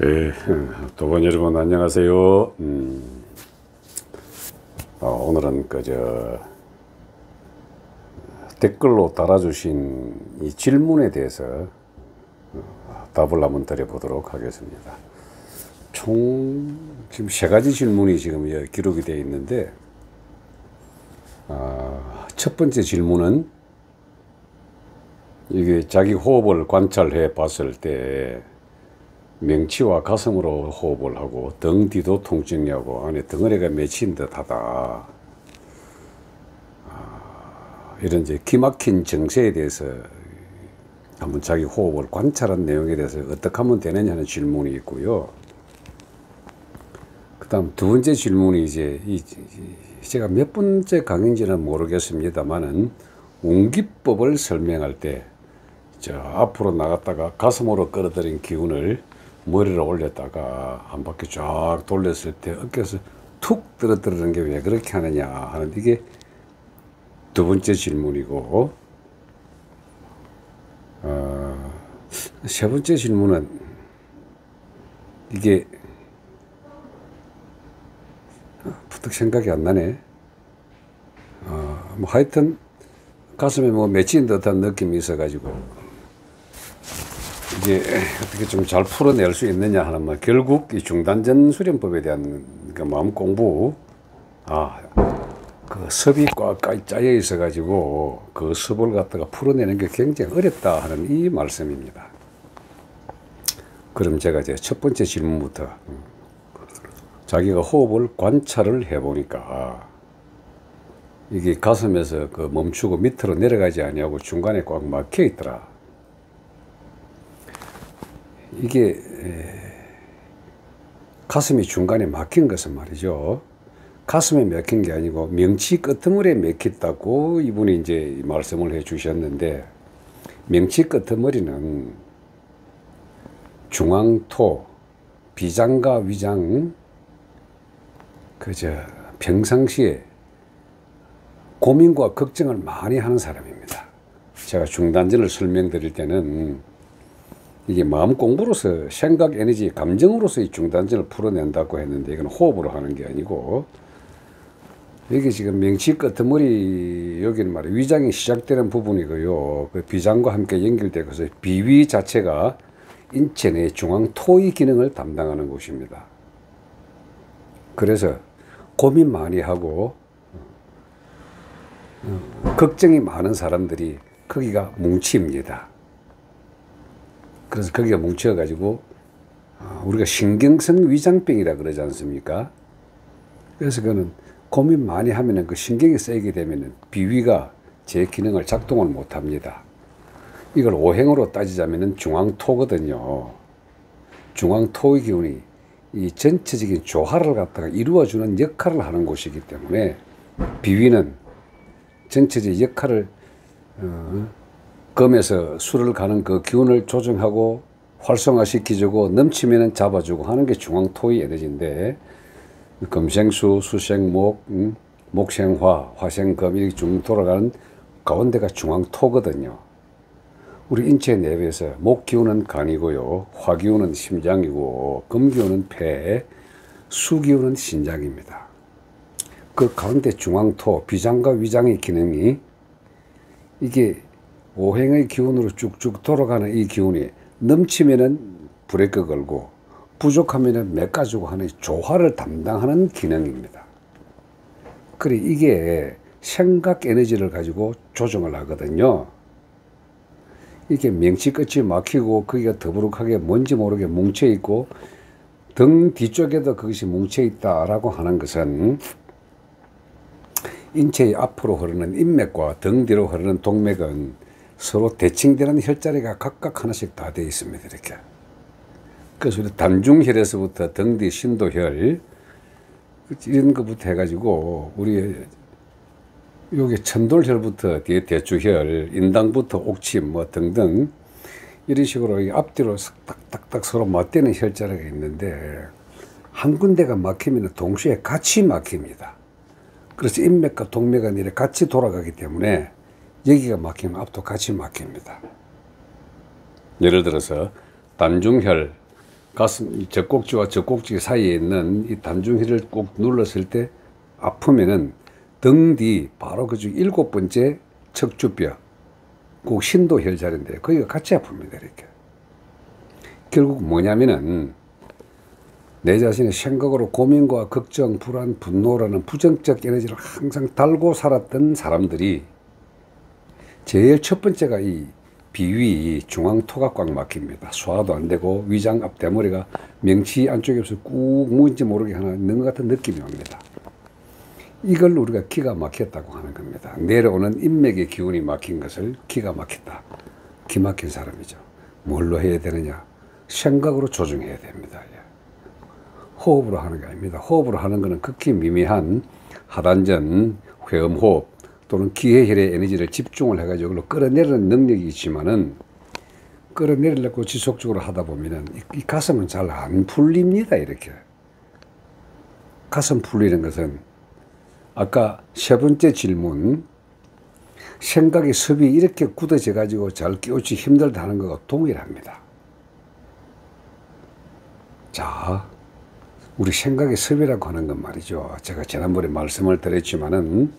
예, 도반 여러분 안녕하세요. 오늘은 댓글로 달아주신 이 질문에 대해서 답을 한번 드려보도록 하겠습니다. 총 지금 세 가지 질문이 지금 기록이 되어 있는데, 첫 번째 질문은 이게 자기 호흡을 관찰해 봤을 때 명치와 가슴으로 호흡을 하고 등 뒤도 통증이 하고 안에 덩어리가 맺힌 듯하다. 이런 이제 기막힌 증세에 대해서 한번 자기 호흡을 관찰한 내용에 대해서 어떻게 하면 되느냐는 질문이 있고요. 그 다음 두 번째 질문이 이제 제가 몇 번째 강의인지는 모르겠습니다만은 운기법을 설명할 때 앞으로 나갔다가 가슴으로 끌어들인 기운을 머리를 올렸다가 한 바퀴 쫙 돌렸을 때 어깨에서 툭 떨어뜨리는 게 왜 그렇게 하느냐 하는 이게 두 번째 질문이고, 세 번째 질문은 이게 부쩍 생각이 안 나네. 뭐 하여튼 가슴에 뭐 맺힌 듯한 느낌이 있어가지고 이게 어떻게 좀 잘 풀어낼 수 있느냐 하는 말. 결국 이 중단전 수련법에 대한 그 마음 공부, 그 섭이 꽉 짜여 있어 가지고 그 섭을 갖다가 풀어내는 게 굉장히 어렵다 하는 이 말씀입니다. 그럼 제가 이제 첫 번째 질문부터, 자기가 호흡을 관찰을 해 보니까 이게 가슴에서 그 멈추고 밑으로 내려가지 아니하고 중간에 꽉 막혀 있더라. 이게 가슴이 중간에 막힌 것은 말이죠, 가슴에 막힌 게 아니고 명치 끄트머리에 막혔다고 이분이 이제 말씀을 해 주셨는데, 명치 끄트머리는 중앙토, 비장과 위장, 평상시에 고민과 걱정을 많이 하는 사람입니다. 제가 중단전을 설명드릴 때는 이게 마음 공부로서 생각 에너지 감정으로서 이 중단전을 풀어낸다고 했는데, 이건 호흡으로 하는 게 아니고, 여기 지금 명치 끄트머리 여기는 말이에요, 위장이 시작되는 부분이고요, 그 비장과 함께 연결되고 서 비위 자체가 인체 내 중앙토의 기능을 담당하는 곳입니다. 그래서 고민 많이 하고 걱정이 많은 사람들이 거기가 뭉칩니다. 그래서 거기가 뭉쳐가지고 우리가 신경성 위장병이라 그러지 않습니까? 그래서 그거는 고민 많이 하면은 그 신경이 세게 되면은 비위가 제 기능을 작동을 못 합니다. 이걸 오행으로 따지자면은 중앙토거든요. 중앙토의 기운이 이 전체적인 조화를 갖다가 이루어주는 역할을 하는 곳이기 때문에, 비위는 전체적인 역할을 검에서 술을 가는 그 기운을 조정하고 활성화시켜주고 넘치면은 잡아주고 하는 게 중앙토의 에너지인데, 금생수, 수생목, 목생화, 화생금 이렇게 쭉 돌아가는 가운데가 중앙토거든요. 우리 인체 내부에서 목 기운은 간이고요, 화 기운은 심장이고, 금 기운은 폐, 수 기운은 신장입니다. 그 가운데 중앙토, 비장과 위장의 기능이, 이게 오행의 기운으로 쭉쭉 돌아가는 이 기운이 넘치면은 브레이크 걸고 부족하면은 메꿔주고 하는 조화를 담당하는 기능입니다. 그래, 이게 생각 에너지를 가지고 조정을 하거든요. 이게 명치 끝이 막히고 거기가 더부룩하게 뭔지 모르게 뭉쳐 있고 등 뒤쪽에도 그것이 뭉쳐 있다라고 하는 것은, 인체의 앞으로 흐르는 인맥과 등 뒤로 흐르는 동맥은 서로 대칭되는 혈자리가 각각 하나씩 다 되어 있습니다. 이렇게. 그래서 우리 단중혈에서부터 등 뒤 신도혈 이런 것부터 해가지고 우리 여기 천돌혈부터 뒤에 대추혈, 인당부터 옥침 뭐 등등 이런 식으로 앞뒤로 딱딱딱 서로 맞대는 혈자리가 있는데, 한 군데가 막히면 동시에 같이 막힙니다. 그래서 인맥과 동맥은 이렇게 같이 돌아가기 때문에 여기가 막히면 앞도 같이 막힙니다. 예를 들어서 단중혈, 가슴, 이 젖꼭지와 젖꼭지 사이에 있는 이 단중희를 꾹 눌렀을 때 아프면은 등 뒤 바로 그중 7번째 척추뼈, 꼭 신도혈자리인데 거기가 같이 아픕니다. 이렇게. 결국 뭐냐면은 내 자신의 생각으로 고민과 걱정, 불안, 분노라는 부정적 에너지를 항상 달고 살았던 사람들이 제일 첫 번째가 이 비위 중앙토가 꽉 막힙니다. 소화도 안 되고 위장 앞 대머리가 명치 안쪽에서 꾹 뭔지 모르게 하나 있는 것 같은 느낌이 옵니다. 이걸 우리가 기가 막혔다고 하는 겁니다. 내려오는 인맥의 기운이 막힌 것을 기가 막혔다. 기 막힌 사람이죠. 뭘로 해야 되느냐? 생각으로 조정해야 됩니다. 호흡으로 하는 게 아닙니다. 호흡으로 하는 것은 극히 미미한 하단전, 회음호흡 또는 기회혈의 에너지를 집중을 해가지고 그걸로 끌어내리는 능력이 있지만은 끌어내리려고 지속적으로 하다 보면은 이 가슴은 잘 안 풀립니다. 이렇게. 가슴 풀리는 것은 아까 세 번째 질문, 생각의 습이 이렇게 굳어져 가지고 잘 깨우치 힘들다는 것과 동일합니다. 자, 우리 생각의 습이라고 하는 건 말이죠. 제가 지난번에 말씀을 드렸지만은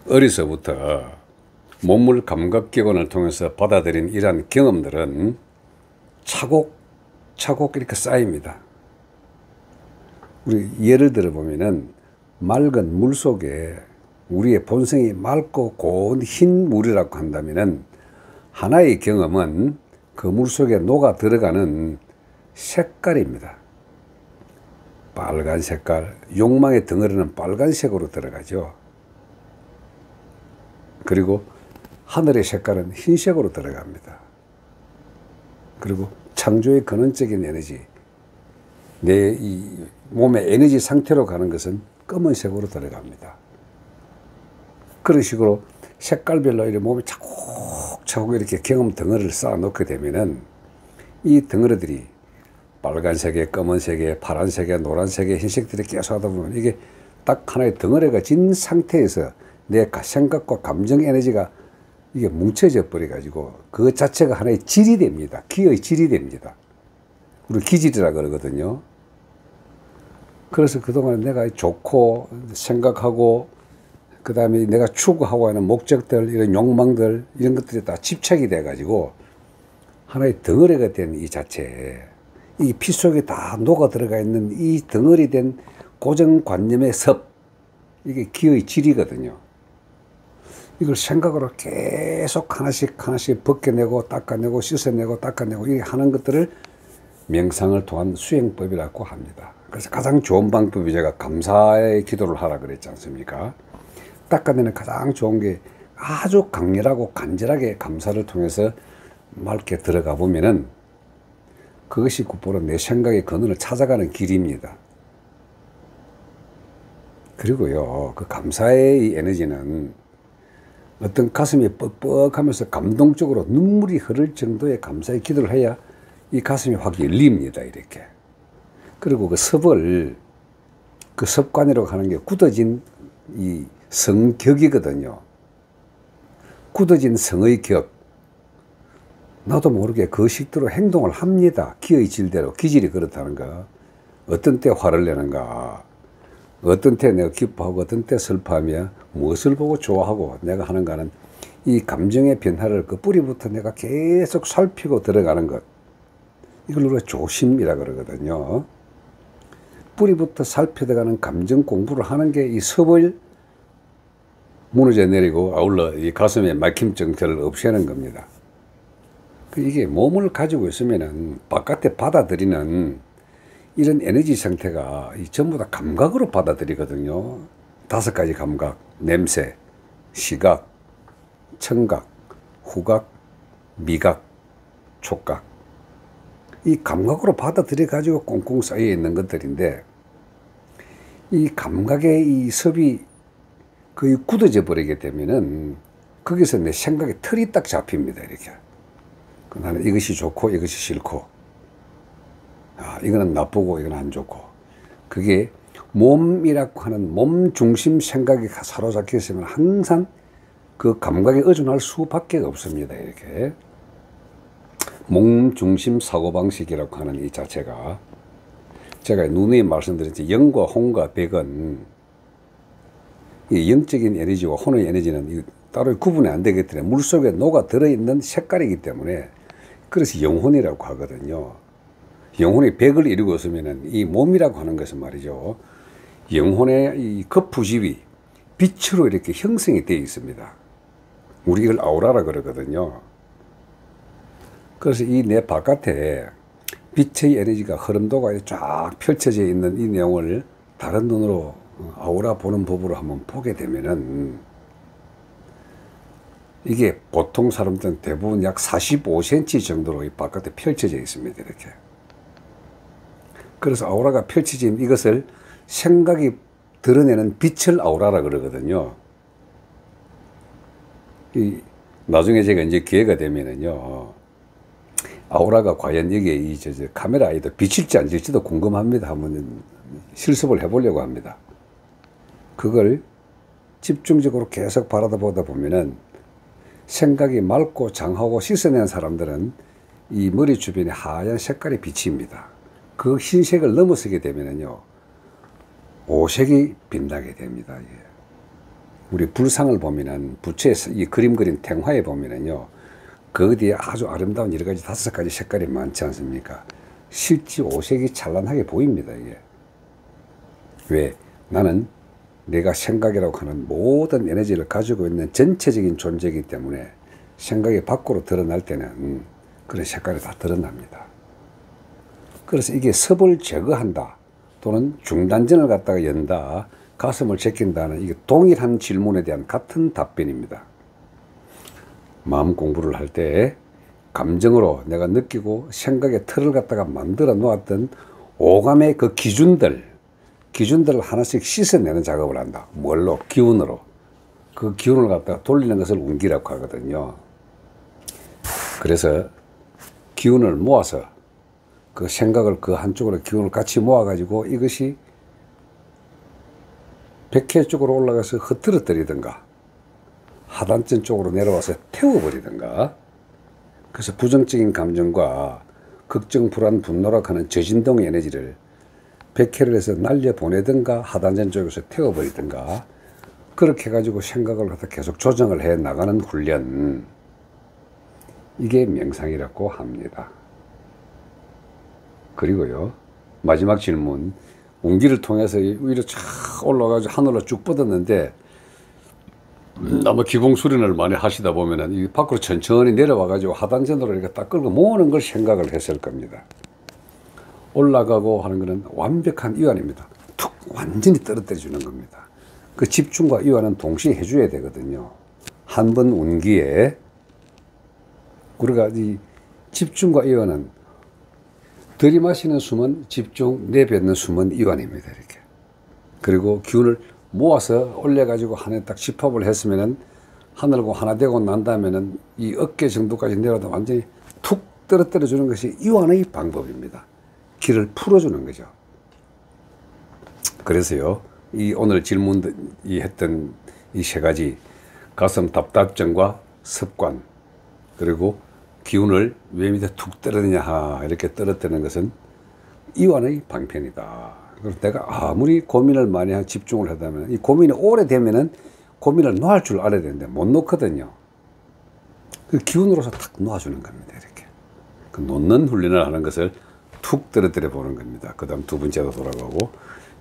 어려서부터 몸물 감각기관을 통해서 받아들인 이러한 경험들은 차곡차곡 이렇게 쌓입니다. 우리 예를 들어 보면은 맑은 물 속에 우리의 본성이 맑고 고운 흰 물이라고 한다면은 하나의 경험은 그 물 속에 녹아 들어가는 색깔입니다. 빨간 색깔, 욕망의 덩어리는 빨간색으로 들어가죠. 그리고 하늘의 색깔은 흰색으로 들어갑니다. 그리고 창조의 근원적인 에너지, 내 이 몸의 에너지 상태로 가는 것은 검은색으로 들어갑니다. 그런 식으로 색깔별로 이렇게 몸이 차곡차곡 이렇게 경험 덩어리를 쌓아 놓게 되면은 이 덩어리들이 빨간색에, 검은색에, 파란색에, 노란색에, 흰색들이 계속 하다 보면 이게 딱 하나의 덩어리가 진 상태에서 내 생각과 감정 에너지가 이게 뭉쳐져 버려 가지고 그 자체가 하나의 질이 됩니다. 기의 질이 됩니다. 우리 기질이라 그러거든요. 그래서 그동안 내가 좋고 생각하고 그 다음에 내가 추구하고 하는 목적들, 이런 욕망들, 이런 것들이 다 집착이 돼 가지고 하나의 덩어리가 된 이 자체, 이 피 속에 다 녹아 들어가 있는 이 덩어리 된 고정관념의 섭, 이게 기의 질이거든요. 이걸 생각으로 계속 하나씩 벗겨내고 닦아내고 씻어내고 닦아내고 이렇게 하는 것들을 명상을 통한 수행법이라고 합니다. 그래서 가장 좋은 방법이 제가 감사의 기도를 하라 그랬지 않습니까? 닦아내는 가장 좋은 게 아주 강렬하고 간절하게 감사를 통해서 맑게 들어가 보면은 그것이 곧바로 내 생각의 근원을 찾아가는 길입니다. 그리고요, 그 감사의 이 에너지는 어떤 가슴이 뻑뻑하면서 감동적으로 눈물이 흐를 정도의 감사의 기도를 해야 이 가슴이 확 열립니다. 이렇게. 그리고 그 섭을, 그 섭관이라고 하는 게 굳어진 이 성격이거든요. 굳어진 성의 격. 나도 모르게 그 식대로 행동을 합니다. 기의 질대로. 기질이 그렇다는 거. 어떤 때 화를 내는가. 어떤 때 내가 기뻐하고 어떤 때 슬퍼하며 무엇을 보고 좋아하고 내가 하는가는 이 감정의 변화를 그 뿌리부터 내가 계속 살피고 들어가는 것. 이걸 우리가 조심이라 그러거든요. 뿌리부터 살펴들어가는 감정 공부를 하는 게 이 섭을 무너져 내리고 아울러 이 가슴의 막힘 정체를 없애는 겁니다. 이게 몸을 가지고 있으면은 바깥에 받아들이는 이런 에너지 상태가 전부 다 감각으로 받아들이거든요. 5가지 감각, 냄새, 시각, 청각, 후각, 미각, 촉각. 이 감각으로 받아들여 가지고 꽁꽁 쌓여 있는 것들인데 이 감각의 이 섭이 거의 굳어져 버리게 되면은 거기서 내 생각의 틀이 딱 잡힙니다. 이렇게. 나는 이것이 좋고 이것이 싫고, 이거는 나쁘고 이건 안 좋고. 그게 몸이라고 하는 몸 중심 생각이 사로잡혀 있으면 항상 그 감각에 의존할 수밖에 없습니다. 이렇게. 몸 중심 사고방식이라고 하는 이 자체가, 제가 누누이 말씀드렸지, 영과 혼과 백은 이 영적인 에너지와 혼의 에너지는 따로 구분이 안 되기 때문에 물속에 녹아 들어있는 색깔이기 때문에, 그래서 영혼이라고 하거든요. 영혼이 백을 이루고 있으면 이 몸이라고 하는 것은 말이죠, 영혼의 이 거푸집이 빛으로 이렇게 형성이 되어 있습니다. 우리 이걸 아우라라 그러거든요. 그래서 이 내 바깥에 빛의 에너지가 흐름도가 쫙 펼쳐져 있는 이 내용을 다른 눈으로 아우라 보는 법으로 한번 보게 되면은, 이게 보통 사람들은 대부분 약 45cm 정도로 이 바깥에 펼쳐져 있습니다. 이렇게. 그래서 아우라가 펼쳐진 이것을 생각이 드러내는 빛을 아우라라 그러거든요. 나중에 제가 이제 기회가 되면은요, 아우라가 과연 여기에 카메라에도 비칠지 안 비칠지도 궁금합니다. 한번 실습을 해보려고 합니다. 그걸 집중적으로 계속 바라보다 보면은, 생각이 맑고 장하고 씻어낸 사람들은 이 머리 주변에 하얀 색깔이 비칩니다. 그 흰색을 넘어서게 되면은요, 오색이 빛나게 됩니다. 우리 불상을 보면은, 부처에서 이 그림 그린 탱화에 보면은요, 그 뒤에 아주 아름다운 여러 가지 5가지 색깔이 많지 않습니까? 실제 오색이 찬란하게 보입니다. 이게. 왜? 나는 내가 생각이라고 하는 모든 에너지를 가지고 있는 전체적인 존재이기 때문에 생각이 밖으로 드러날 때는 그런 색깔이 다 드러납니다. 그래서 이게 섭을 제거한다, 또는 중단전을 갖다가 연다, 가슴을 제낀다는 이게 동일한 질문에 대한 같은 답변입니다. 마음 공부를 할 때 감정으로 내가 느끼고 생각의 틀을 갖다가 만들어 놓았던 오감의 그 기준들을 하나씩 씻어내는 작업을 한다. 뭘로? 기운으로. 그 기운을 갖다가 돌리는 것을 운기라고 하거든요. 그래서 기운을 모아서 그 생각을 그 한쪽으로 기운을 같이 모아가지고 이것이 백회 쪽으로 올라가서 흐트러뜨리든가 하단점 쪽으로 내려와서 태워버리든가, 그래서 부정적인 감정과 걱정, 불안, 분노라 하는 저진동의 에너지를 백회를 해서 날려보내든가 하단전 쪽에서 태워버리든가, 그렇게 해가지고 생각을 갖다 계속 조정을 해 나가는 훈련, 이게 명상이라고 합니다. 그리고요, 마지막 질문, 운기를 통해서 위로 쫙 올라가서 하늘로 쭉 뻗었는데, 아마 기공 수련을 많이 하시다 보면은 이 밖으로 천천히 내려와가지고 하단전으로 이렇게 딱 끌고 모으는 걸 생각을 했을 겁니다. 올라가고 하는 것은 완벽한 이완입니다. 툭 완전히 떨어뜨려 주는 겁니다. 그 집중과 이완은 동시에 해줘야 되거든요. 한 번 운기에 우리가 이 집중과 이완은, 들이마시는 숨은 집중, 내뱉는 숨은 이완입니다. 이렇게. 그리고 기운을 모아서 올려가지고 하늘에 딱 집합을 했으면은, 하늘과 하나 되고 난 다음에는 이 어깨 정도까지 내려도 완전히 툭 떨어뜨려 주는 것이 이완의 방법입니다. 길을 풀어주는 거죠. 그래서요, 이 오늘 질문 했던 이 3가지, 가슴 답답증과 습관, 그리고 기운을 왜 밑에 툭 떨어뜨리냐, 이렇게 떨어뜨리는 것은 이완의 방편이다. 그래서 내가 아무리 고민을 많이 하고 집중을 하다면, 이 고민이 오래되면은 고민을 놓을 줄 알아야 되는데 못 놓거든요. 그 기운으로서 탁 놓아주는 겁니다. 이렇게. 그 놓는 훈련을 하는 것을 툭 떨어뜨려 보는 겁니다. 그 다음 2번째로 돌아가고,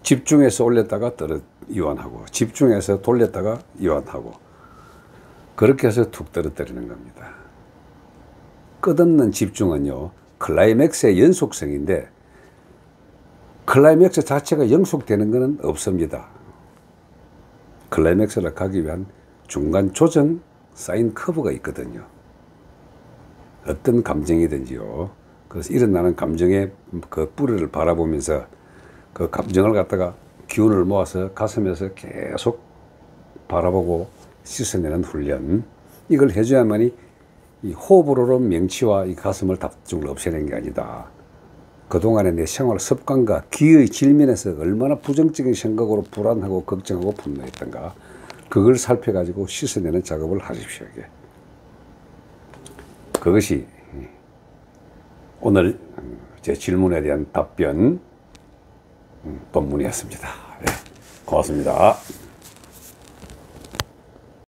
집중해서 올렸다가 이완하고, 집중해서 돌렸다가 이완하고, 그렇게 해서 툭 떨어뜨리는 겁니다. 끝없는 집중은요, 클라이맥스의 연속성인데, 클라이맥스 자체가 연속되는 것은 없습니다. 클라이맥스를 가기 위한 중간 조정 사인 커브가 있거든요. 어떤 감정이든지요. 그래서 일어나는 감정의 그 뿌리를 바라보면서 그 감정을 갖다가 기운을 모아서 가슴에서 계속 바라보고 씻어내는 훈련, 이걸 해줘야만이 이 호흡으로 명치와 이 가슴을 답중을 없애는 게 아니다. 그동안의 내 생활 습관과 기의 질면에서 얼마나 부정적인 생각으로 불안하고 걱정하고 분노했던가, 그걸 살펴가지고 씻어내는 작업을 하십시오. 이게. 그것이 오늘 제 질문에 대한 답변 본문이었습니다. 네, 고맙습니다.